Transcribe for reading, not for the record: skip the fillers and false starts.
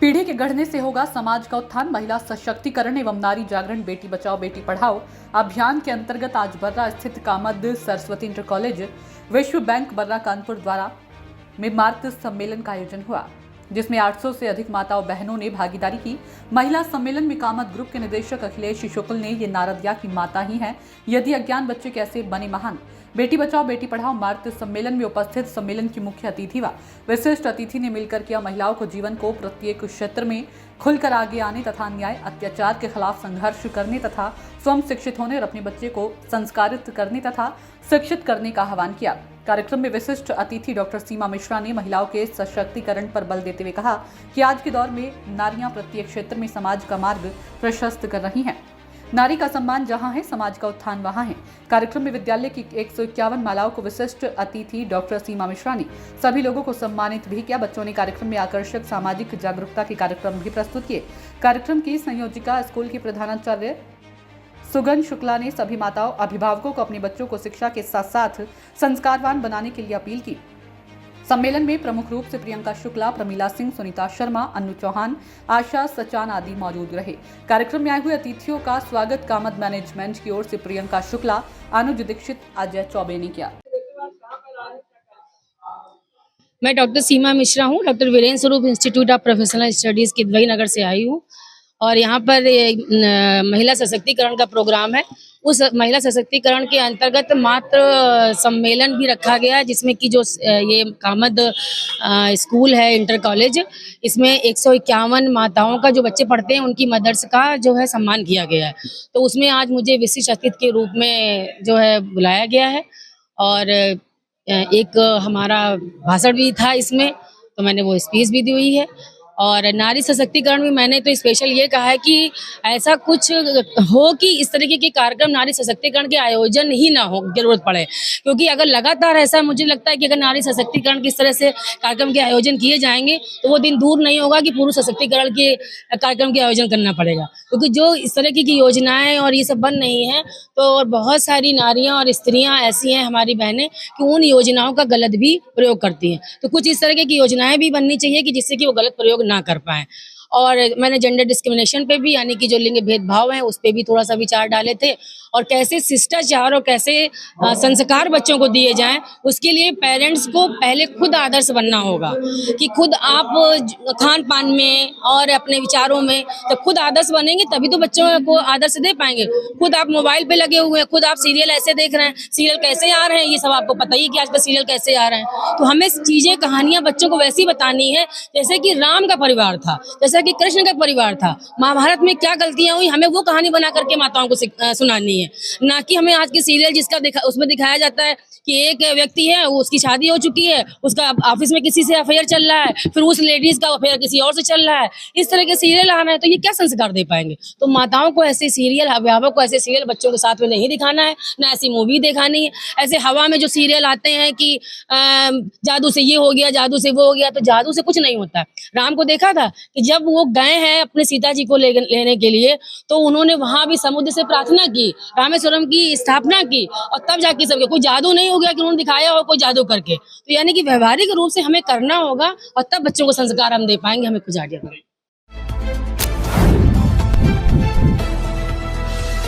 पीढ़ी के गढ़ने से होगा समाज का उत्थान। महिला सशक्तिकरण एवं नारी जागरण बेटी बचाओ बेटी पढ़ाओ अभियान के अंतर्गत आज बर्रा स्थित कामद सरस्वती इंटर कॉलेज विश्व बैंक बर्रा कानपुर द्वारा मातृ सम्मेलन का आयोजन हुआ, जिसमें 800 से अधिक माताओं बहनों ने भागीदारी की। महिला सम्मेलन में कामद ग्रुप के निदेशक अखिलेश शुक्ल ने ये नारा दिया कि माता ही है यदि अज्ञान बच्चे कैसे बने महान। बेटी बचाओ बेटी पढ़ाओ मातृ सम्मेलन में उपस्थित सम्मेलन की मुख्य अतिथि व विशिष्ट अतिथि ने मिलकर किया महिलाओं को जीवन को प्रत्येक क्षेत्र में खुलकर आगे आने तथा अन्याय अत्याचार के खिलाफ संघर्ष करने तथा स्वयं शिक्षित होने और अपने बच्चे को संस्कारित करने तथा शिक्षित करने का आह्वान किया। कार्यक्रम में विशिष्ट अतिथि डॉक्टर सीमा मिश्रा ने महिलाओं के सशक्तिकरण पर बल देते हुए कहा कि आज के दौर में नारियां प्रत्येक क्षेत्र में समाज का मार्ग प्रशस्त कर रही हैं। नारी का सम्मान जहां है, समाज का उत्थान वहां है। कार्यक्रम में विद्यालय की 151 मालाओं को विशिष्ट अतिथि डॉक्टर सीमा मिश्रा ने सभी लोगों को सम्मानित भी किया। बच्चों ने कार्यक्रम में आकर्षक सामाजिक जागरूकता के कार्यक्रम भी प्रस्तुत किए। कार्यक्रम की संयोजिका स्कूल की प्रधानाचार्य सुगन शुक्ला ने सभी माताओं अभिभावकों को अपने बच्चों को शिक्षा के साथ साथ संस्कारवान बनाने के लिए अपील की। सम्मेलन में प्रमुख रूप से प्रियंका शुक्ला, प्रमीला सिंह, सुनीता शर्मा, अन्नू चौहान, आशा सचान आदि मौजूद रहे। कार्यक्रम में आए हुए अतिथियों का स्वागत कामद मैनेजमेंट की ओर से प्रियंका शुक्ला, अनुज दीक्षित, अजय चौबे ने किया। मैं डॉक्टर सीमा मिश्रा हूँ, doctor Virendra Swaroop institute of professional studies Kidwai Nagar से आई हूँ और यहाँ पर महिला सशक्तिकरण का प्रोग्राम है। उस महिला सशक्तिकरण के अंतर्गत मातृ सम्मेलन भी रखा गया है, जिसमें कि जो ये कामद स्कूल है इंटर कॉलेज, इसमें 151 माताओं का जो बच्चे पढ़ते हैं उनकी मदर्स का जो है सम्मान किया गया है। तो उसमें आज मुझे विशिष्ट अतिथि के रूप में जो है बुलाया गया है और एक हमारा भाषण भी था इसमें, तो मैंने वो स्पीच भी दी हुई है। और नारी सशक्तिकरण में मैंने तो स्पेशल ये कहा है कि ऐसा कुछ हो कि इस तरीके के कार्यक्रम नारी सशक्तिकरण के आयोजन ही ना हो जरूरत पड़े, क्योंकि अगर लगातार ऐसा मुझे लगता है कि अगर नारी सशक्तिकरण की इस तरह से कार्यक्रम के आयोजन किए जाएंगे तो वो दिन दूर नहीं होगा कि पुरुष सशक्तिकरण के कार्यक्रम के आयोजन करना पड़ेगा। क्योंकि जो इस तरह की योजनाएं और ये सब बन रही हैं तो और बहुत सारी नारियां और स्त्रियां ऐसी हैं हमारी बहनें कि उन योजनाओं का गलत भी प्रयोग करती हैं। तो कुछ इस तरह की योजनाएं भी बननी चाहिए कि जिससे कि वो गलत प्रयोग ना कर पाए। और मैंने जेंडर डिस्क्रिमिनेशन पे भी, यानी कि जो लिंग भेदभाव है उस पे भी थोड़ा सा विचार डाले थे और कैसे शिष्टाचार और कैसे संस्कार बच्चों को दिए जाएं, उसके लिए पेरेंट्स को पहले खुद आदर्श बनना होगा कि खुद आप खान पान में और अपने विचारों में तो खुद आदर्श बनेंगे तभी तो बच्चों को आदर्श दे पाएंगे। खुद आप मोबाइल पे लगे हुए हैं, खुद आप सीरियल ऐसे देख रहे हैं, सीरियल कैसे आ रहे हैं ये सब आपको पता ही है कि आजकल सीरियल कैसे आ रहे हैं। तो हमें चीजें कहानियां बच्चों को वैसी बतानी है जैसे कि राम का परिवार था, जैसा कि कृष्ण का परिवार था, महाभारत में क्या गलतियां हुई हमें वो कहानी बना करके माताओं को सुनानी है, ना कि हमें आज के सीरियल जिसका उसमें दिखाया जाता है कि एक व्यक्ति है, वो उसकी शादी हो चुकी है, उसका ऑफिस में किसी से अफेयर चल रहा है, फिर उस लेडीज का अफेयर किसी और से चल रहा है, इस तरह के सीरियल आ रहे हैं, तो ये क्या संस्कार दे पाएंगे। तो माताओं को ऐसे सीरियल, अभिभावक को ऐसे सीरियल बच्चों के साथ में नहीं दिखाना है, ना ऐसी मूवी दिखानी है। ऐसे हवा में जो सीरियल आते हैं कि जादू से ये हो गया, जादू से वो हो गया, तो जादू से कुछ नहीं होता है। राम को देखा था कि जब वो गए हैं अपने सीता जी को लेने के लिए तो उन्होंने वहां भी समुद्र से प्रार्थना की, रामेश्वरम की स्थापना की और तब जाके सबके, कोई जादू नहीं हो गया कि उन्होंने दिखाया हो कोई जादू करके। तो यानी कि व्यवहारिक रूप से हमें करना होगा और तब बच्चों को संस्कार हम दे पाएंगे। हमें कुछ आइडिया करें।